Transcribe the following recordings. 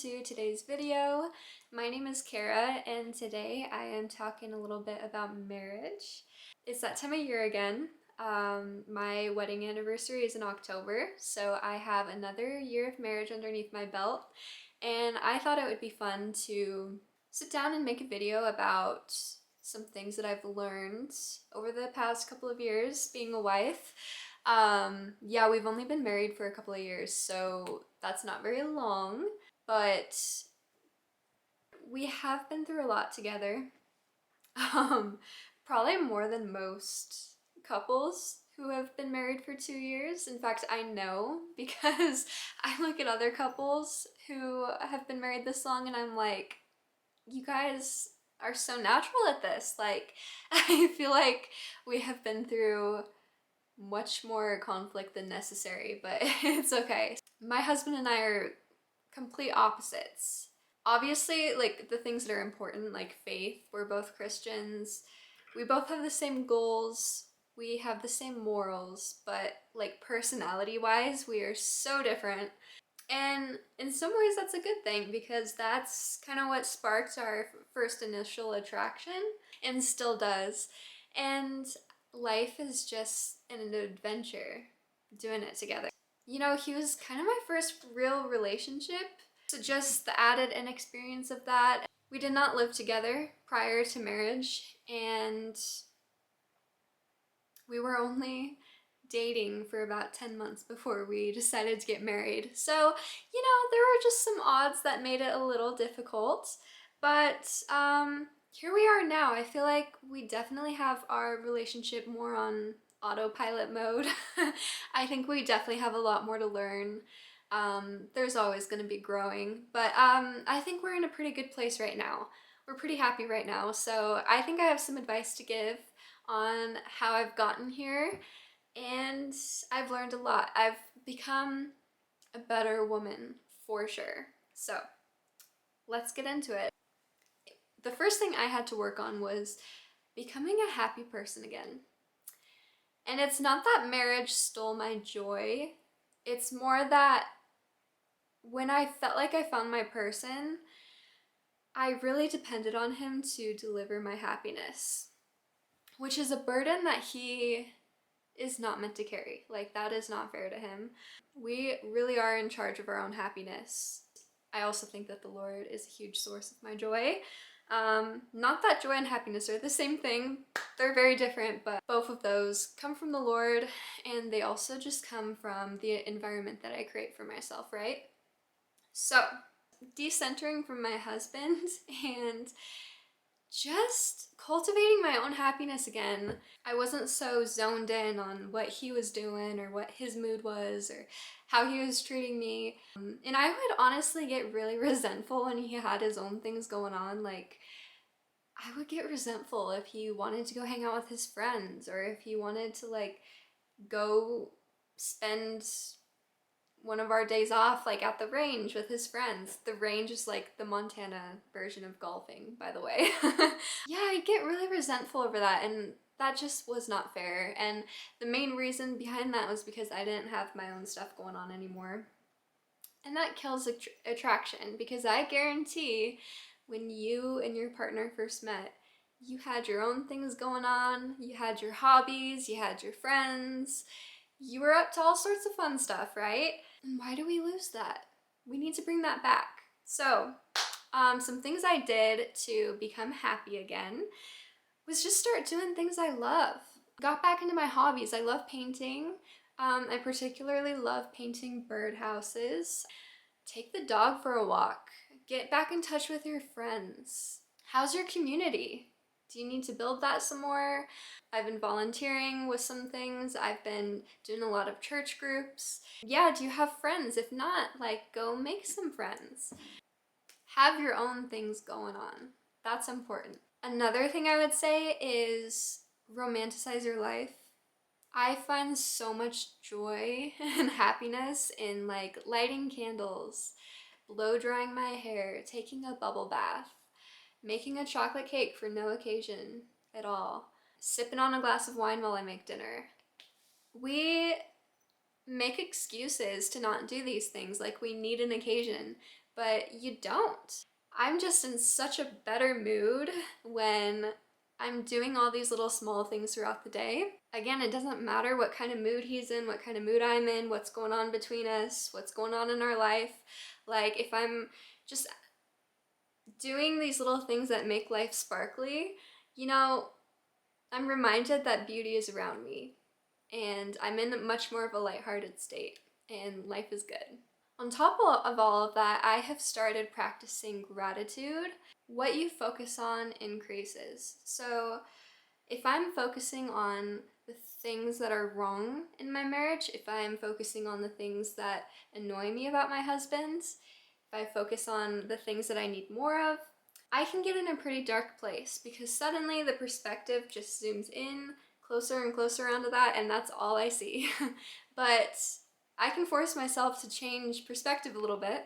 to today's video. My name is Kara and today I am talking a little bit about marriage. It's that time of year again. My wedding anniversary is in October, so I have another year of marriage underneath my belt, and I thought it would be fun to sit down and make a video about some things that I've learned over the past couple of years being a wife. Yeah, we've only been married for a couple of years, so that's not very long, but we have been through a lot together. Probably more than most couples who have been married for 2 years. In fact, I know because I look at other couples who have been married this long and I'm like, you guys are so natural at this. Like, I feel like we have been through much more conflict than necessary, but it's okay. My husband and I are complete opposites. Obviously, like the things that are important, like faith, we're both Christians. We both have the same goals. We have the same morals, but like personality-wise, we are so different. And in some ways that's a good thing because that's kind of what sparked our first initial attraction and still does. And life is just an adventure doing it together. You know, he was kind of my first real relationship, so just the added inexperience of that. We did not live together prior to marriage, and we were only dating for about 10 months before we decided to get married. So, you know, there were just some odds that made it a little difficult, but here we are now. I feel like we definitely have our relationship more on autopilot mode. I think we definitely have a lot more to learn. There's always going to be growing, but I think we're in a pretty good place right now. We're pretty happy right now, so I think I have some advice to give on how I've gotten here, and I've learned a lot. I've become a better woman for sure. So let's get into it. The first thing I had to work on was becoming a happy person again. And it's not that marriage stole my joy, it's more that when I felt like I found my person, I really depended on him to deliver my happiness, which is a burden that he is not meant to carry. Like, that is not fair to him. We really are in charge of our own happiness. I also think that the Lord is a huge source of my joy. Not that joy and happiness are the same thing. They're very different, but both of those come from the Lord, and they also just come from the environment that I create for myself, right? So, decentering from my husband and just cultivating my own happiness again. I wasn't so zoned in on what he was doing or what his mood was or how he was treating me. And I would honestly get really resentful when he had his own things going on. Like, I would get resentful if he wanted to go hang out with his friends or if he wanted to like go spend one of our days off like at the range with his friends. The range is like the Montana version of golfing, by the way. Yeah, I get really resentful over that, and that just was not fair. And the main reason behind that was because I didn't have my own stuff going on anymore. And that kills attraction, because I guarantee when you and your partner first met, you had your own things going on, you had your hobbies, you had your friends, you were up to all sorts of fun stuff, right? And why do we lose that? We need to bring that back. So, some things I did to become happy again was just start doing things I love. Got back into my hobbies. I love painting. I particularly love painting birdhouses. Take the dog for a walk. Get back in touch with your friends. How's your community? Do you need to build that some more? I've been volunteering with some things. I've been doing a lot of church groups. Yeah, do you have friends? If not, like, go make some friends. Have your own things going on. That's important. Another thing I would say is romanticize your life. I find so much joy and happiness in like lighting candles, blow drying my hair, taking a bubble bath, making a chocolate cake for no occasion at all, sipping on a glass of wine while I make dinner. We make excuses to not do these things, like we need an occasion, but you don't. I'm just in such a better mood when I'm doing all these little small things throughout the day. Again, it doesn't matter what kind of mood he's in, what kind of mood I'm in, what's going on between us, what's going on in our life. Like, if I'm just doing these little things that make life sparkly, you know, I'm reminded that beauty is around me, and I'm in much more of a lighthearted state, and life is good. On top of all of that, I have started practicing gratitude. What you focus on increases. So if I'm focusing on the things that are wrong in my marriage, if I'm focusing on the things that annoy me about my husband, if I focus on the things that I need more of, I can get in a pretty dark place because suddenly the perspective just zooms in closer and closer onto that, and that's all I see. But I can force myself to change perspective a little bit,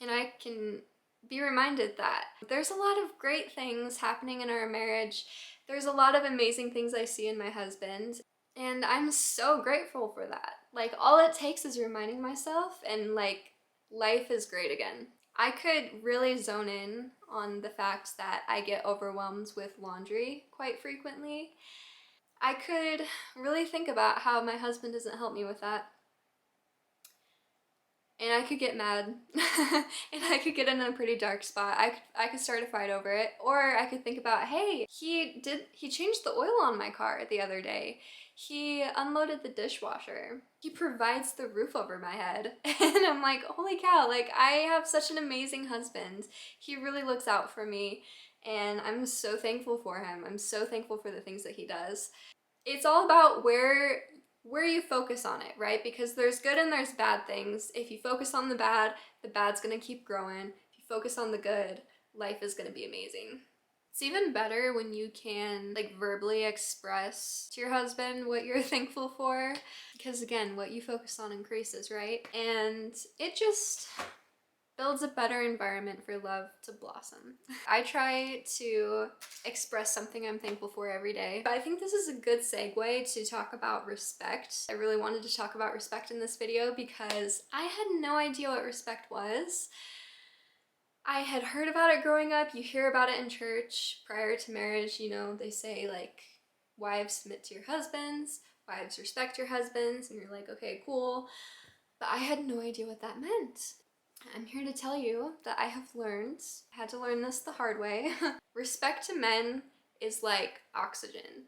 and I can be reminded that there's a lot of great things happening in our marriage. There's a lot of amazing things I see in my husband, and I'm so grateful for that. Like, all it takes is reminding myself, and like, life is great again. I could really zone in on the fact that I get overwhelmed with laundry quite frequently. I could really think about how my husband doesn't help me with that. And I could get mad and I could get in a pretty dark spot. I could start a fight over it, or I could think about, hey, he changed the oil on my car the other day. He unloaded the dishwasher. He provides the roof over my head. And I'm like, holy cow, like, I have such an amazing husband. He really looks out for me, and I'm so thankful for him. I'm so thankful for the things that he does. It's all about where you focus on it, right? Because there's good and there's bad things. If you focus on the bad's gonna keep growing. If you focus on the good, life is gonna be amazing. It's even better when you can like verbally express to your husband what you're thankful for, because again, what you focus on increases, right? And it just builds a better environment for love to blossom. I try to express something I'm thankful for every day. But I think this is a good segue to talk about respect. I really wanted to talk about respect in this video because I had no idea what respect was. I had heard about it growing up. You hear about it in church prior to marriage. You know, they say like, wives submit to your husbands, wives respect your husbands, and you're like, okay, cool. But I had no idea what that meant. I'm here to tell you that I have learned, I had to learn this the hard way. Respect to men is like oxygen.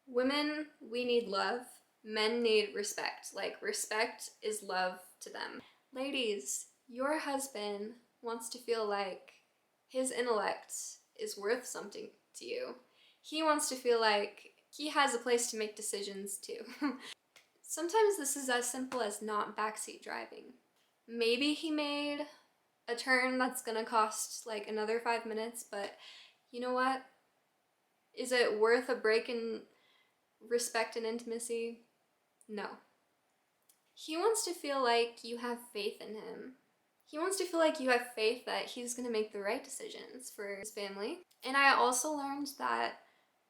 Women, we need love. Men need respect. Like, respect is love to them. Ladies, your husband wants to feel like his intellect is worth something to you. He wants to feel like he has a place to make decisions too. Sometimes this is as simple as not backseat driving. Maybe he made a turn that's gonna cost like another 5 minutes, but you know what? Is it worth a break in respect and intimacy? No. He wants to feel like you have faith in him. He wants to feel like you have faith that he's gonna make the right decisions for his family. And I also learned that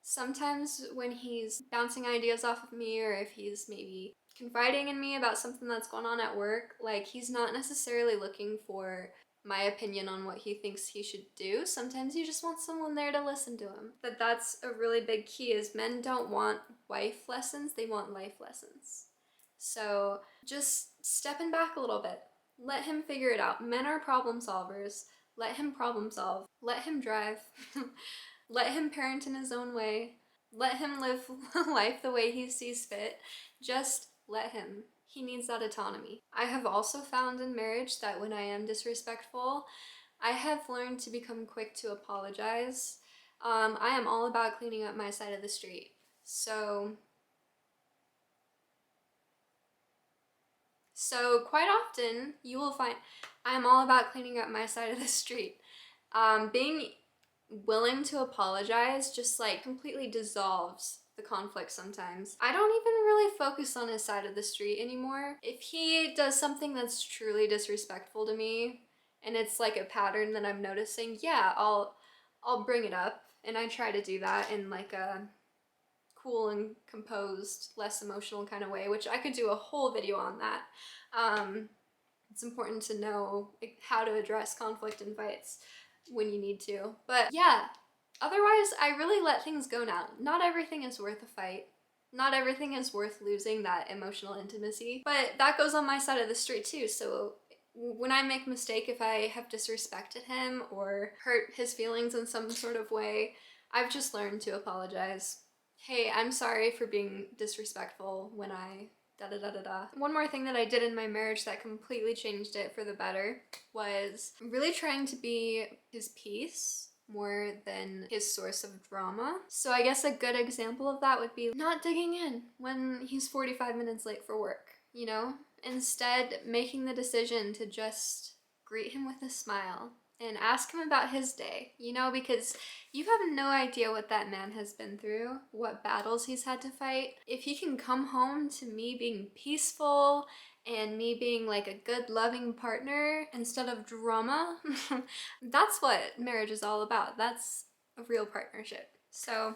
sometimes when he's bouncing ideas off of me, or if he's maybe confiding in me about something that's going on at work, like, he's not necessarily looking for my opinion on what he thinks he should do. Sometimes you just want someone there to listen to him. But that's a really big key, is men don't want wife lessons, they want life lessons. So just stepping back a little bit. Let him figure it out. Men are problem solvers. Let him problem solve. Let him drive. Let him parent in his own way. Let him live life the way he sees fit. Just let him. He needs that autonomy. I have also found in marriage that when I am disrespectful, I have learned to become quick to apologize. I am all about cleaning up my side of the street. So quite often you will find I am all about cleaning up my side of the street. Being willing to apologize just like completely dissolves the conflict sometimes. I don't even really focus on his side of the street anymore. If he does something that's truly disrespectful to me and it's like a pattern that I'm noticing, yeah, I'll bring it up, and I try to do that in like a cool and composed, less emotional kind of way, which I could do a whole video on that. it's important to know like, how to address conflict and fights when you need to. But yeah, otherwise, I really let things go now. Not everything is worth a fight. Not everything is worth losing that emotional intimacy. But that goes on my side of the street too, so when I make a mistake, if I have disrespected him or hurt his feelings in some sort of way, I've just learned to apologize. Hey, I'm sorry for being disrespectful when I da da da da da. One more thing that I did in my marriage that completely changed it for the better was really trying to be his peace more than his source of drama. So I guess a good example of that would be not digging in when he's 45 minutes late for work, you know? Instead, making the decision to just greet him with a smile and ask him about his day, you know, because you have no idea what that man has been through, what battles he's had to fight. If he can come home to me being peaceful and me being like a good loving partner instead of drama, that's what marriage is all about. That's a real partnership. So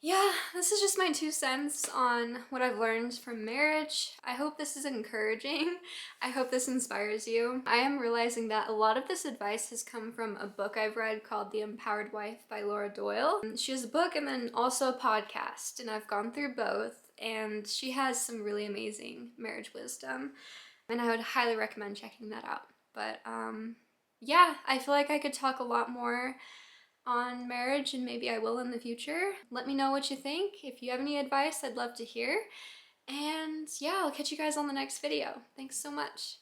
yeah, this is just my 2 cents on what I've learned from marriage. I hope this is encouraging. I hope this inspires you. I am realizing that a lot of this advice has come from a book I've read called The Empowered Wife by Laura Doyle. She has a book and then also a podcast, and I've gone through both, and she has some really amazing marriage wisdom, and I would highly recommend checking that out. But yeah, I feel like I could talk a lot more on marriage, and maybe I will in the future. Let me know what you think. If you have any advice, I'd love to hear. And yeah, I'll catch you guys on the next video. Thanks so much.